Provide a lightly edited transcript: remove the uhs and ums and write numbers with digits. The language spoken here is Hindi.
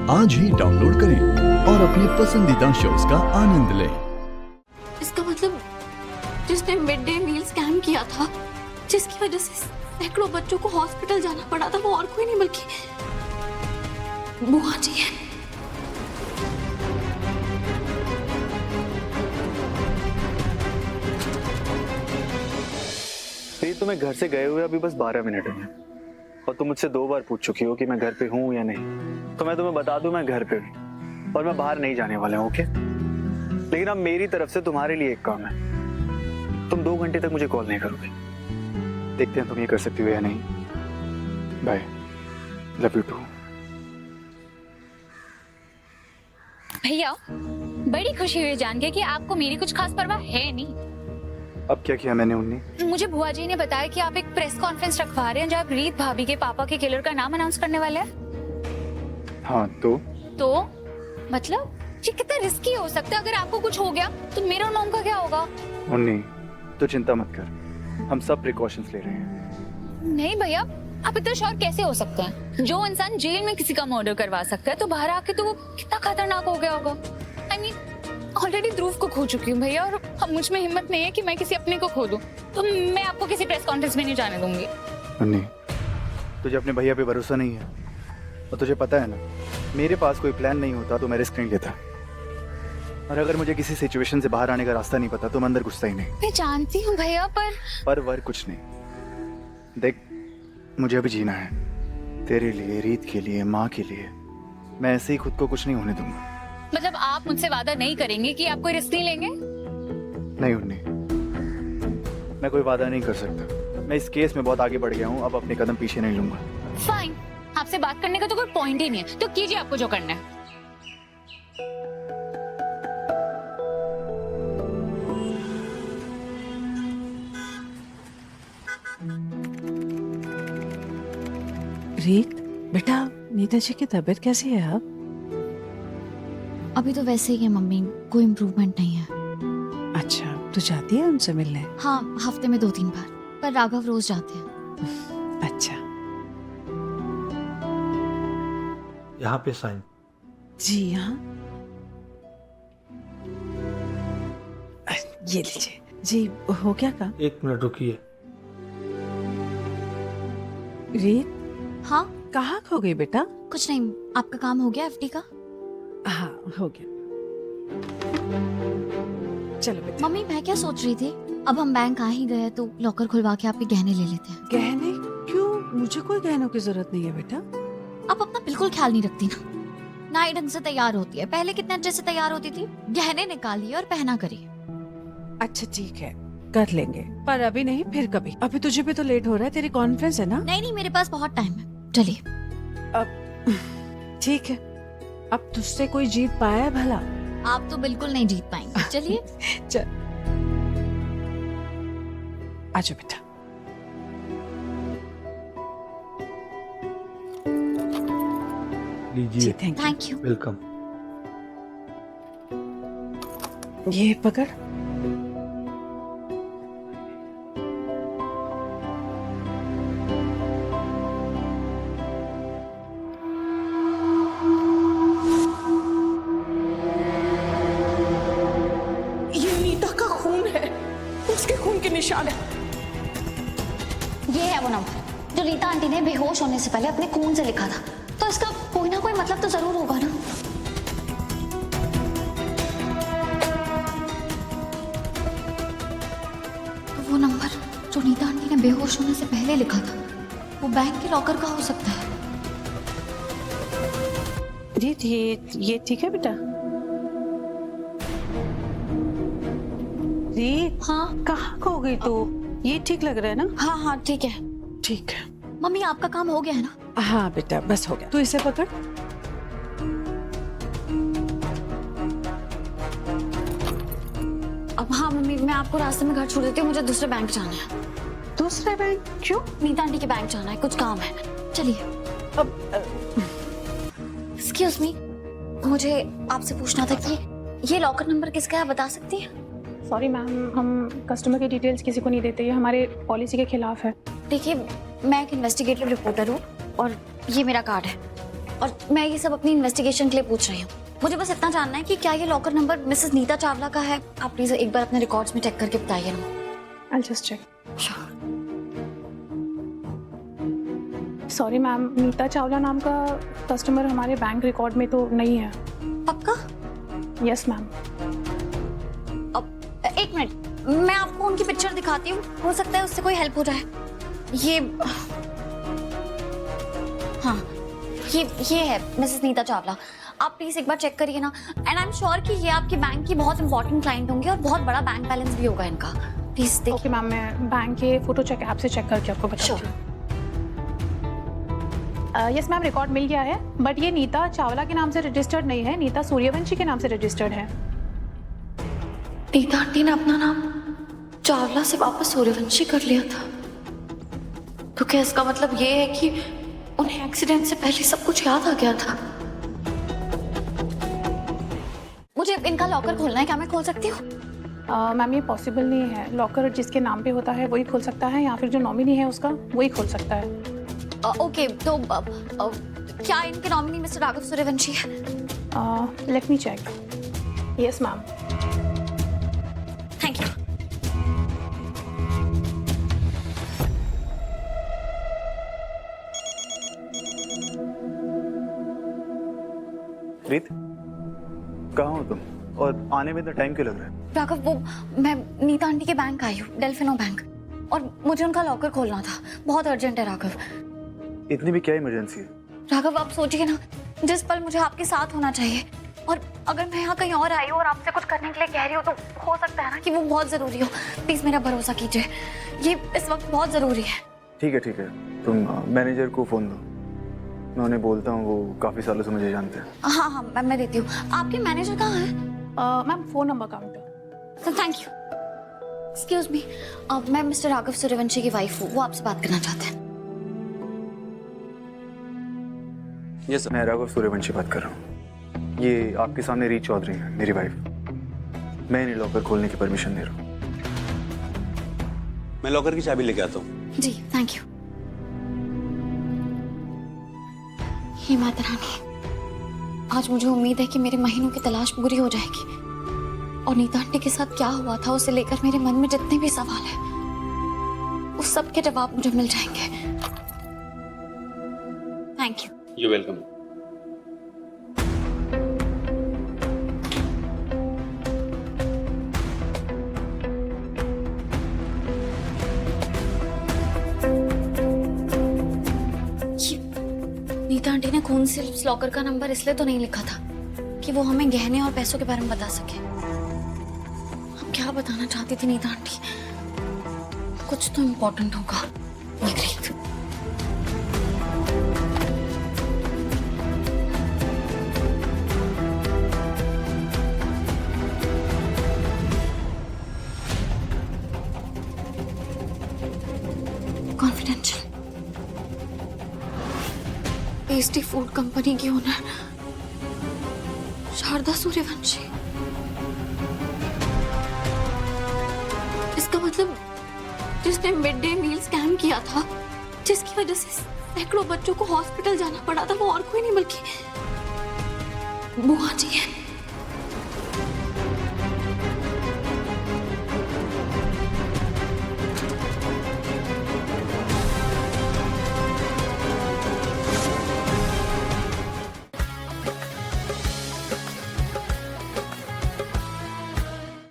आज ही डाउनलोड करें और अपने पसंदीदा शोज का आनंद लें। इसका मतलब जिसने मिड डे मील स्कैम किया था, जिसकी वजह से सैकड़ों बच्चों को हॉस्पिटल जाना पड़ा था, वो और कोई नहीं बल्कि बुआ जी है। तुम्हें घर से गए हुए अभी बस 12 मिनट हुए और तुम मुझसे 2 बार पूछ चुकी हो कि मैं घर पे हूँ या नहीं। तो मैं तुम्हें बता दूं, मैं घर पे हूँ और मैं बाहर नहीं जाने वाला हूँ, ओके? लेकिन अब मेरी तरफ से तुम्हारे लिए एक काम है, तुम 2 घंटे तक मुझे कॉल नहीं करोगे। देखते हैं तुम ये कर सकती हो या नहीं। Bye, love you too. भैया, बड़ी खुशी हुई जान के कि आपको मेरी कुछ खास परवाह है नहीं। अब क्या किया मैंने उन्नी? मुझे बुआ जी ने बताया कि आप एक प्रेस कॉन्फ्रेंस रखवा रहे हैं जहाँ आप रीत भाभी के पापा के किलर का नाम अनाउंस करने वाले हैं। हाँ तो मतलब ये कितना रिस्की हो सकता है? अगर आपको कुछ हो गया तो मेरा और मॉम का क्या होगा? उन्नी, तो चिंता मत कर, हम सब प्रिकॉशंस ले रहे हैं। नहीं भैया, आप इतना श्योर कैसे हो सकते हैं? जो इंसान जेल में किसी का मर्डर करवा सकता है तो बाहर आके तो वो कितना खतरनाक हो गया होगा। I mean, ऑलरेडी ध्रुव को खो चुकी हूँ भैया, और अब मुझ में हिम्मत नहीं है कि मैं किसी अपने को खो दूं। तो मैं आपको किसी प्रेस कॉन्फ्रेंस में नहीं जाने दूंगी। उन्नी, तुझे अपने भैया पे भरोसा नहीं है और तुझे पता है ना, मेरे पास कोई प्लान नहीं होता तो मैं रिस्क नहीं लेता। और अगर मुझे किसी सिचुएशन से बाहर आने का रास्ता नहीं पता तो मैं अंदर घुसता ही नहीं। मैं जानती हूँ भैया, पर वर कुछ नहीं। देख, मुझे अभी जीना है, तेरे लिए, रीत के लिए, माँ के लिए। मैं ऐसे ही खुद को कुछ नहीं होने दूंगा। मतलब आप मुझसे वादा नहीं करेंगे कि आप कोई रिस्क नहीं लेंगे? नहीं उन्नी, मैं कोई वादा नहीं कर सकता। मैं इस केस में बहुत आगे बढ़ गया हूँ, अब अपने कदम पीछे नहीं लूंगा। फाइन, आपसे बात करने का तो कोई पॉइंट ही नहीं है, तो कीजिए आपको जो करना है। रीत बेटा, नीता जी की तबीयत कैसी है अब? अभी तो वैसे ही है मम्मी, कोई इम्प्रूवमेंट नहीं है। अच्छा, तू जाती है उनसे मिलने? हाँ, हफ्ते में 2-3 बार, पर राघव रोज जाते हैं। अच्छा यहाँ पे साइन। जी हाँ, ये लीजिए जी। हो गया काम? 1 मिनट रुकिए। रीत, हाँ, कहाँ खो गई बेटा? कुछ नहीं। आपका काम हो गया एफडी का? हाँ, हो गया। चलो बेटा। मम्मी, मैं क्या सोच रही थी, अब हम बैंक आ ही गए तो लॉकर खुलवा के आपके गहने ले लेते हैं। गहने? क्यों? मुझे कोई गहनों की जरूरत नहीं है बेटा। आप अपना बिल्कुल ख्याल नहीं रखती ना ही ढंग से तैयार होती है। पहले कितने अच्छे से तैयार होती थी, गहने निकालिए और पहना करिए। अच्छा ठीक है, कर लेंगे, पर अभी नहीं, फिर कभी। अभी तुझे भी तो लेट हो रहा है, तेरी कॉन्फ्रेंस है ना? नहीं नहीं, मेरे पास बहुत टाइम है, चलिए। अब ठीक है, अब तुझसे कोई जीत पाया है भला? आप तो बिल्कुल नहीं जीत पाएंगे, चलिए। चल आजो बेटा। लीजिए। Thank you. वेलकम। ये पकड़। ये नीता का खून है, उसके खून के निशान है। ये है वो नंबर जो रीता आंटी ने बेहोश होने से पहले अपने खून से लिखा था, तो इसका कोई ना कोई मतलब तो जरूर होगा ना। तो वो नंबर जो नीता आंटी ने बेहोश होने से पहले लिखा था, वो बैंक के लॉकर का हो सकता है। रीत, ये ठीक है बेटा? रीत, हाँ कहाँ खो गई तू? ये ठीक लग रहा है ना? हाँ हाँ, ठीक है। ठीक है। मम्मी, आपका काम हो गया है ना? हाँ बेटा, बस हो गया। तू इसे पकड़। अब हाँ मम्मी, मैं आपको रास्ते में घर छोड़ देती हूँ, मुझे दूसरे बैंक जाना है। दूसरे बैंक? क्यों? नीता आंटी के बैंक जाना है, कुछ काम है, चलिए। अब एक्सक्यूज मी, मुझे आपसे पूछना था कि ये लॉकर नंबर किसका है, बता सकती हैं? सॉरी मैम, हम कस्टमर की डिटेल्स किसी को नहीं देते, ये हमारे पॉलिसी के खिलाफ है। देखिए, मैं एक इन्वेस्टिगेटिव रिपोर्टर हूँ और ये मेरा कार्ड है। और मैं ये सब अपनी इन्वेस्टिगेशन के लिए पूछ रही हूँ। मुझे बस इतना जानना है कि क्या ये locker number Mrs Neeta Chawla का है? आप प्लीज एक बार अपने रिकॉर्ड्स में चेक करके बताइए ना। I'll just check. Sure. Sorry ma'am, Neeta Chawla नाम का कस्टमर हमारे बैंक रिकॉर्ड में तो नहीं है। पक्का? Yes ma'am. अब एक मिनट, मैं आपको उनकी पिक्चर दिखाती हूँ, हो सकता है उससे कोई हेल्प हो जाए। ये हाँ, ये है मिसेस नीता चावला। आप प्लीज एक बार चेक करिए ना। एंड आई एम श्योर कि ये आपकी बैंक की बहुत इंपॉर्टेंट क्लाइंट होंगी और बहुत बड़ा बैंक बैलेंस भी होगा इनका। प्लीज देखिए। ओके मैम, मैं बैंक के फोटो चेक ऐप से चेक करके आपको बताती Sure. हूँ। यस मैम, रिकॉर्ड मिल गया है, बट ये नीता चावला के नाम से रजिस्टर्ड नहीं है, नीता सूर्यवंशी के नाम से रजिस्टर्ड है। नीता आंटी ने अपना नाम चावला से वापस सूर्यवंशी कर लिया था। तो क्या इसका मतलब ये है कि उन्हें एक्सीडेंट से पहले सब कुछ याद आ गया था? मुझे इनका लॉकर खोलना है, क्या मैं खोल सकती हूँ? मैम ये पॉसिबल नहीं है। लॉकर जिसके नाम पे होता है वही खोल सकता है, या फिर जो नॉमिनी है उसका वही खोल सकता है। ओके, तो क्या इनके नॉमिनी मिस्टर राघव सूर्यवंशी है? Let me check. Yes ma'am. Thank you. Preet, कहाँ हो तुम? और आने में इतना टाइम क्यों लग रहा है? राघव, वो मैं नीता आंटी के बैंक आई हूँ, डेल्फिनो बैंक, और मुझे उनका लॉकर खोलना था। बहुत अर्जेंट है राघव। इतनी भी क्या इमरजेंसी है? राघव, आप सोचिए ना, जिस पल मुझे आपके साथ होना चाहिए, और अगर मैं यहाँ कहीं और आई हूँ और आपसे कुछ करने के लिए कह रही हूँ तो हो सकता है ना कि वो बहुत जरूरी हो। प्लीज मेरा भरोसा कीजिए, ये इस वक्त बहुत जरूरी है। ठीक है, तुम मैनेजर को फोन दो, मैं उन्हें बोलता हूँ, वो काफी सालों से मुझे जानते हैं। हाँ, मैं देती हूँ। आपके मैनेजर कहाँ है? Ma'am phone number counter. Thank you. Excuse me, मैं मिस्टर राघव सूर्यवंशी की वाइफ हूँ, वो आपसे बात करना चाहते हैं। यस, मैं राघव सूर्यवंशी बात कर रहा हूँ। ये आपके सामने रीत चौधरी है, मेरी वाइफ। मैं इन्हें लॉकर खोलने की परमिशन दे रहा हूँ। मैं लॉकर की चाबी लेके आता हूँ। जी, थैंक यू। हे माता रानी, आज मुझे उम्मीद है कि मेरे महीनों की तलाश पूरी हो जाएगी, और नीता आंटी के साथ क्या हुआ था उसे लेकर मेरे मन में जितने भी सवाल हैं, उस सब के जवाब मुझे मिल जाएंगे। Thank you. You welcome. Neeta aunty ने खून से उस लॉकर का नंबर इसलिए तो नहीं लिखा था कि वो हमें गहने और पैसों के बारे में बता सके। अब क्या बताना चाहती थी नीता आंटी? कुछ तो इम्पोर्टेंट होगा। Agreed. Confidential. Tasty food company की ओनर शारदा सूर्यवंशी। इसका मतलब जिसने मिड डे मील स्कैम किया था, जिसकी वजह से सैकड़ों बच्चों को हॉस्पिटल जाना पड़ा था, वो और कोई नहीं बल्कि बुआ जी है।